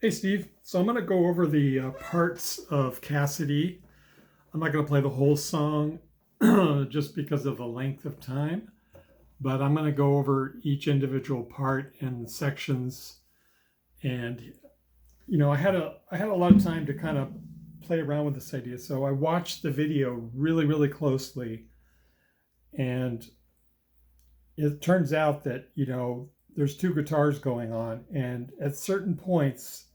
Hey Steve, so I'm going to go over the parts of Cassidy. I'm not going to play the whole song just because of the length of time, but I'm going to go over each individual part and sections. And I had a lot of time to kind of play around with this idea. So I watched the video really closely, and it turns out that there's two guitars going on, and at certain points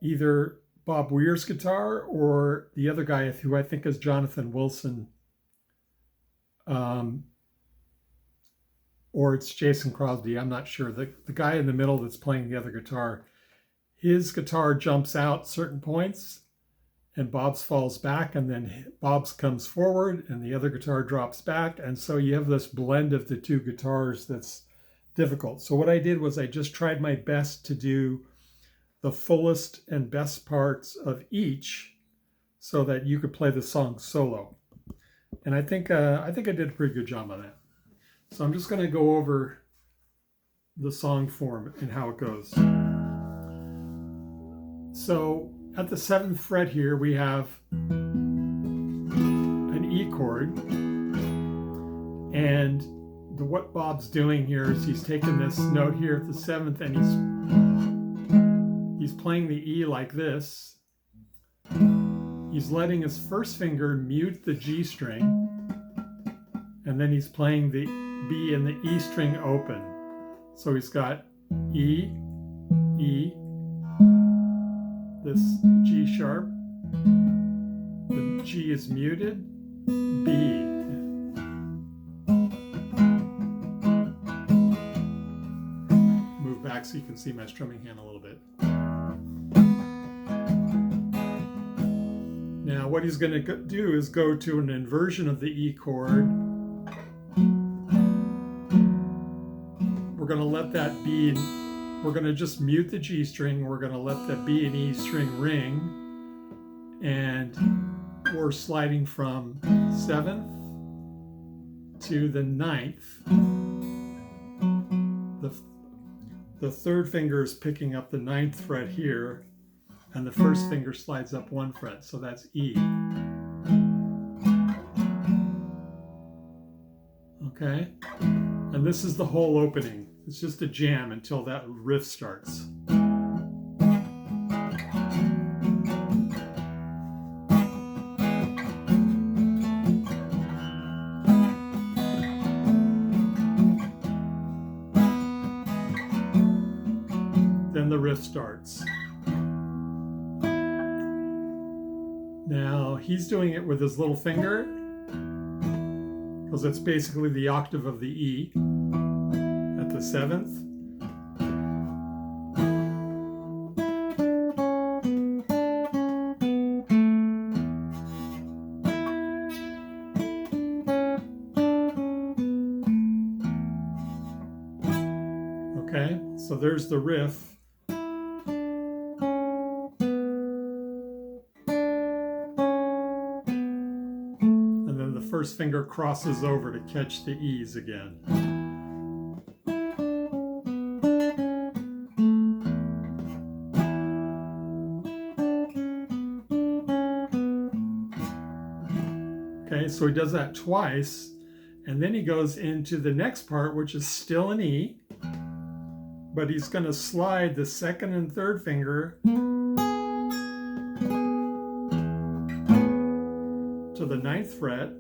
either Bob Weir's guitar or the other guy who I think is Jonathan Wilson, um, or it's Jason Crosby. I'm not sure. The guy in the middle that's playing the other guitar, his guitar jumps out certain points and Bob's falls back, and then Bob's comes forward and the other guitar drops back. And so you have this blend of the two guitars that's difficult. So what I did was I just tried my best to do the fullest and best parts of each so that you could play the song solo. And I think I did a pretty good job on that. So I'm just going to go over the song form and how it goes. So at the 7th fret here, we have an E chord. And what Bob's doing here is he's taking this note here at the 7th and he's playing the E like this. He's letting his first finger mute the G string, and then he's playing the B and the E string open. So he's got E, E, this G sharp, the G is muted, B. Move back so you can see my strumming hand a little bit. Now what he's going to do is go to an inversion of the E chord. We're going to let that B, we're going to just mute the G string. We're going to let the B and E string ring. And we're sliding from 7th to the 9th. The third finger is picking up the 9th fret here, and the first finger slides up 1 fret, so that's E. Okay? And this is the whole opening. It's just a jam until that riff starts. Then the riff starts. Now he's doing it with his little finger because it's basically the octave of the E at the 7th. Okay, so there's the riff. First finger crosses over to catch the E's again. Okay, so he does that twice, and then he goes into the next part, which is still an E, but he's going to slide the 2nd and 3rd finger to the 9th fret.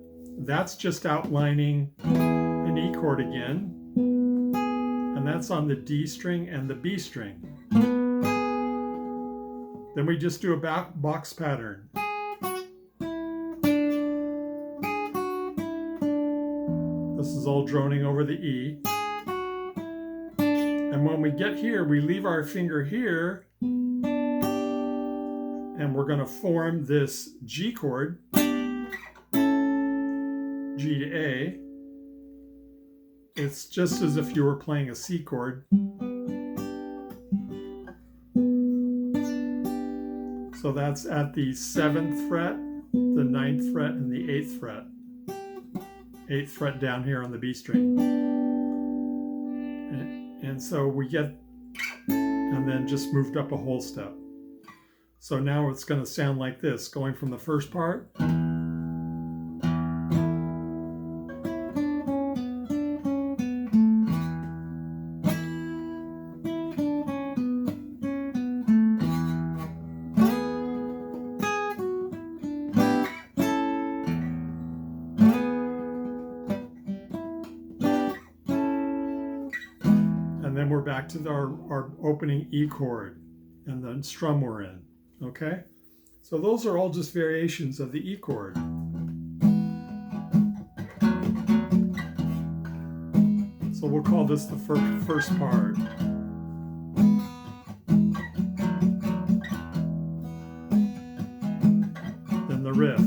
That's just outlining an E chord again, and that's on the D string and the B string. Then we just do a box pattern. This is all droning over the E. And when we get here, we leave our finger here, and we're going to form this G chord. G to A. It's just as if you were playing a C chord. So that's at the 7th fret, the 9th fret, and the 8th fret. 8th fret down here on the B string. And so we get, and and then just moved up a whole step. So now it's going to sound like this, going from the first part. And then we're back to our opening E chord and the strum we're in, okay? So those are all just variations of the E chord. So we'll call this the first part. Then the riff.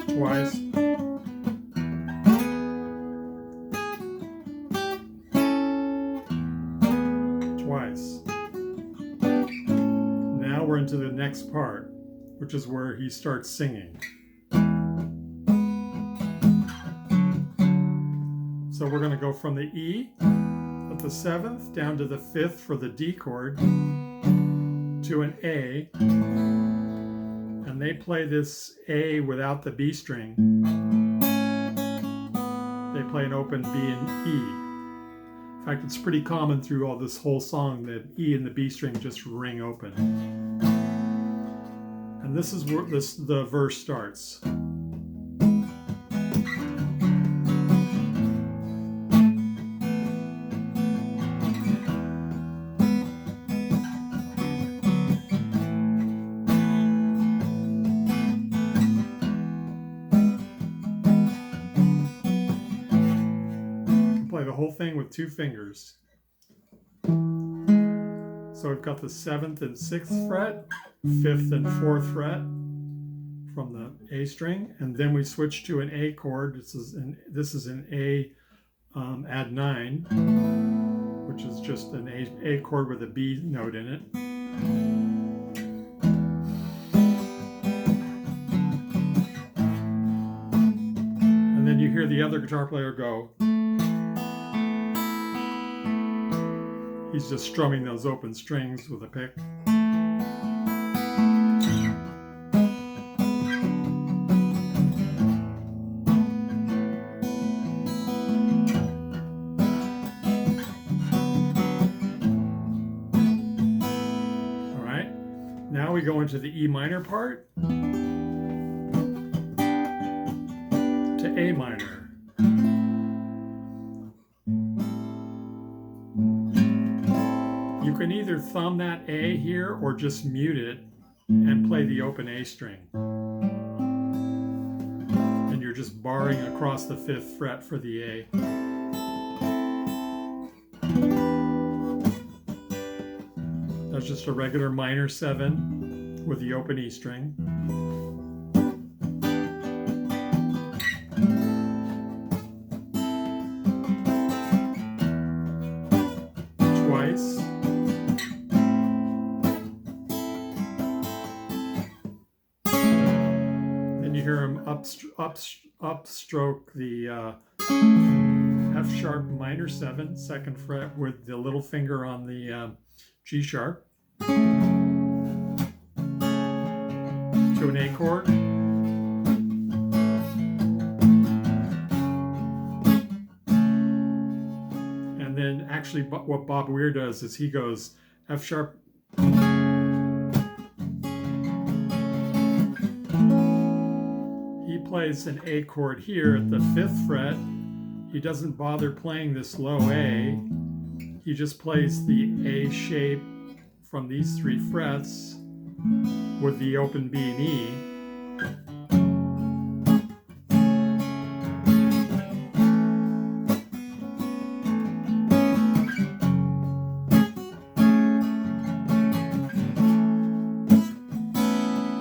Twice. Twice. Now we're into the next part, which is where he starts singing. So we're going to go from the E at the 7th down to the 5th for the D chord to an A, and they play this A without the B string. They play an open B and E. In fact, it's pretty common through all this whole song that E and the B string just ring open. And this is where the verse starts. Play the whole thing with 2 fingers. So we've got the 7th and 6th fret, 5th and 4th fret from the A string, and then we switch to an A chord. This is an A add 9, which is just an A chord with a B note in it. And then you hear the other guitar player go. He's just strumming those open strings with a pick. All right, now we go into the E minor part to A minor. You can either thumb that A here or just mute it and play the open A string. And you're just barring across the 5th fret for the A. That's just a regular minor 7 with the open E string. Twice. You hear him upstroke the F sharp minor 7, 2nd fret with the little finger on the G sharp to an A chord. And then actually what Bob Weir does is he goes F sharp, plays an A chord here at the 5th fret. He doesn't bother playing this low A. He just plays the A shape from these 3 frets with the open B and E.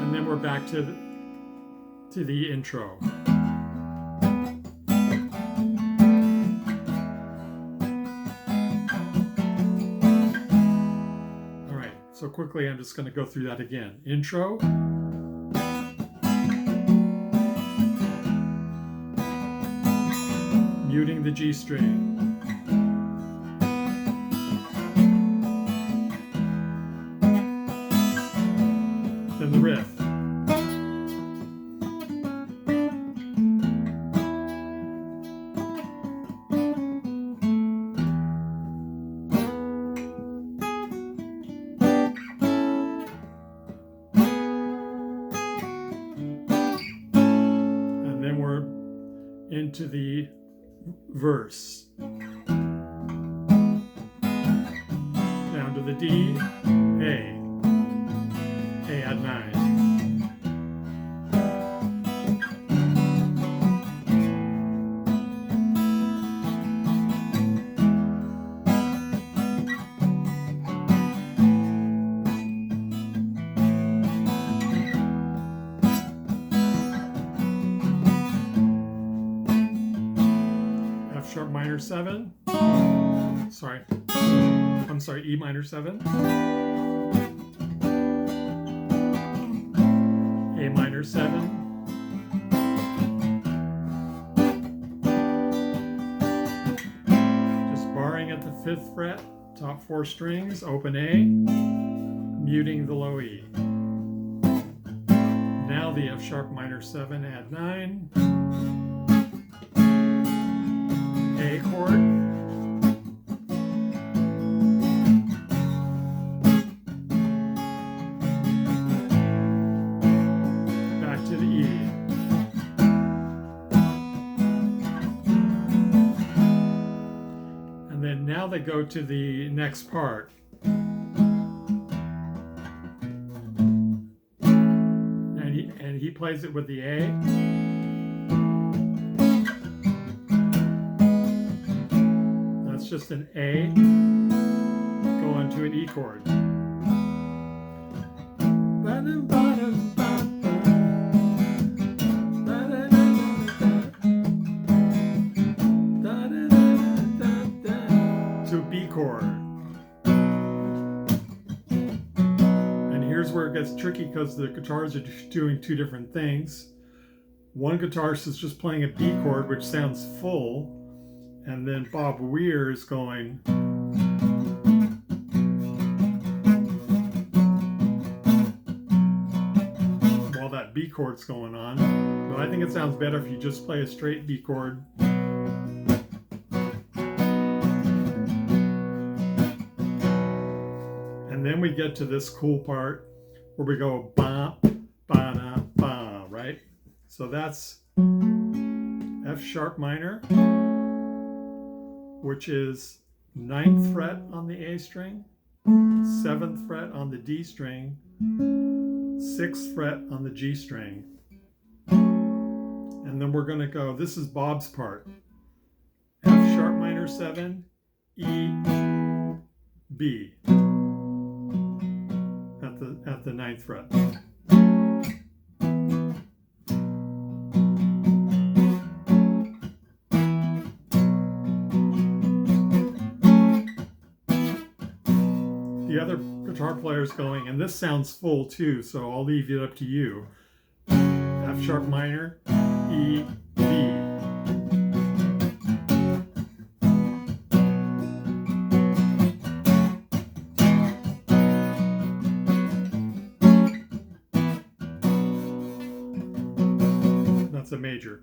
And then we're back to the intro. All right, so quickly I'm just going to go through that again. Intro. muting the G string. Then the riff. And then we're into the verse. Down to the D, A add 9. F sharp minor 7. Sorry. I'm sorry, E minor 7. A minor 7. Just barring at the 5th fret, top 4 strings, open A, muting the low E. Now the F sharp minor 7, add 9. A chord. Back to the E. And then now they go to the next part. And he plays it with the A. Just an A, go on to an E chord. To a B chord. And here's where it gets tricky because the guitars are doing two different things. One guitarist is just playing a B chord, which sounds full. And then Bob Weir is going while that B chord's going on. But I think it sounds better if you just play a straight B chord. And then we get to this cool part where we go ba ba da ba, right? So that's F sharp minor, which is 9th fret on the A string, 7th fret on the D string, 6th fret on the G string. And then we're going to go, this is Bob's part. F sharp minor 7, E, B at the 9th fret. The other guitar player's going, and this sounds full too, so I'll leave it up to you. F sharp minor, E, B. That's a major.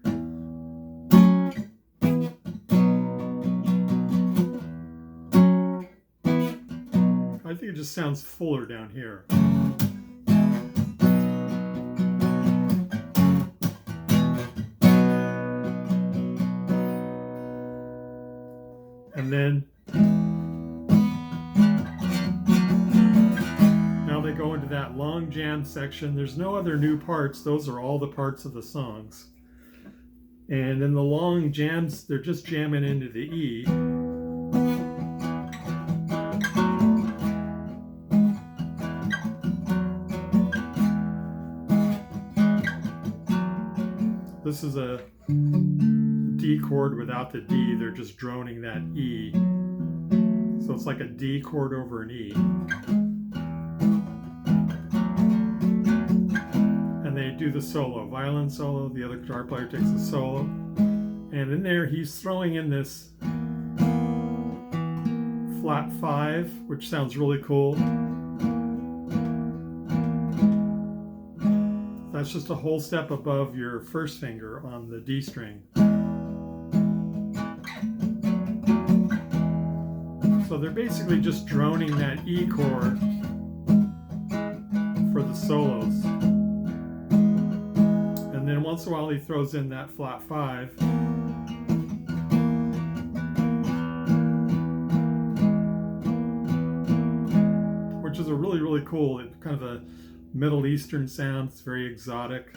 I think it just sounds fuller down here. And then now they go into that long jam section. There's no other new parts. Those are all the parts of the songs. And in the long jams, they're just jamming into the E. This is a D chord without the D. They're just droning that E. So it's like a D chord over an E. And they do the solo, violin solo. The other guitar player takes the solo. And And in there, he's throwing in this flat 5, which sounds really cool. That's just a whole step above your first finger on the D string. So they're basically just droning that E chord for the solos. And then once in a while he throws in that flat 5. Which is a really, really cool, kind of a Middle Eastern sound. It's very exotic.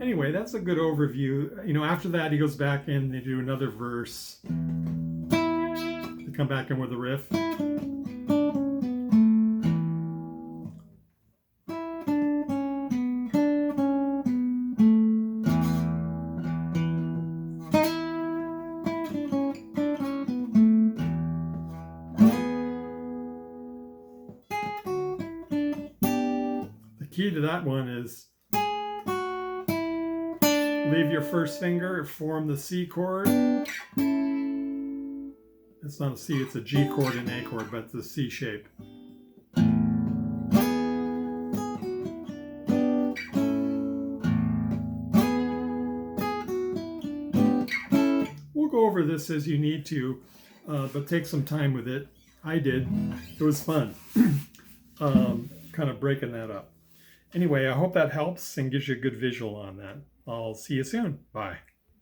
Anyway, that's a good overview. You know, after that he goes back in, they do another verse. They come back in with a riff. The key to that one is leave your first finger, form the C chord. It's not a C, it's a G chord and A chord, but it's a C shape. We'll go over this as you need to, but take some time with it. I did. It was fun, kind of breaking that up. Anyway, I hope that helps and gives you a good visual on that. I'll see you soon. Bye.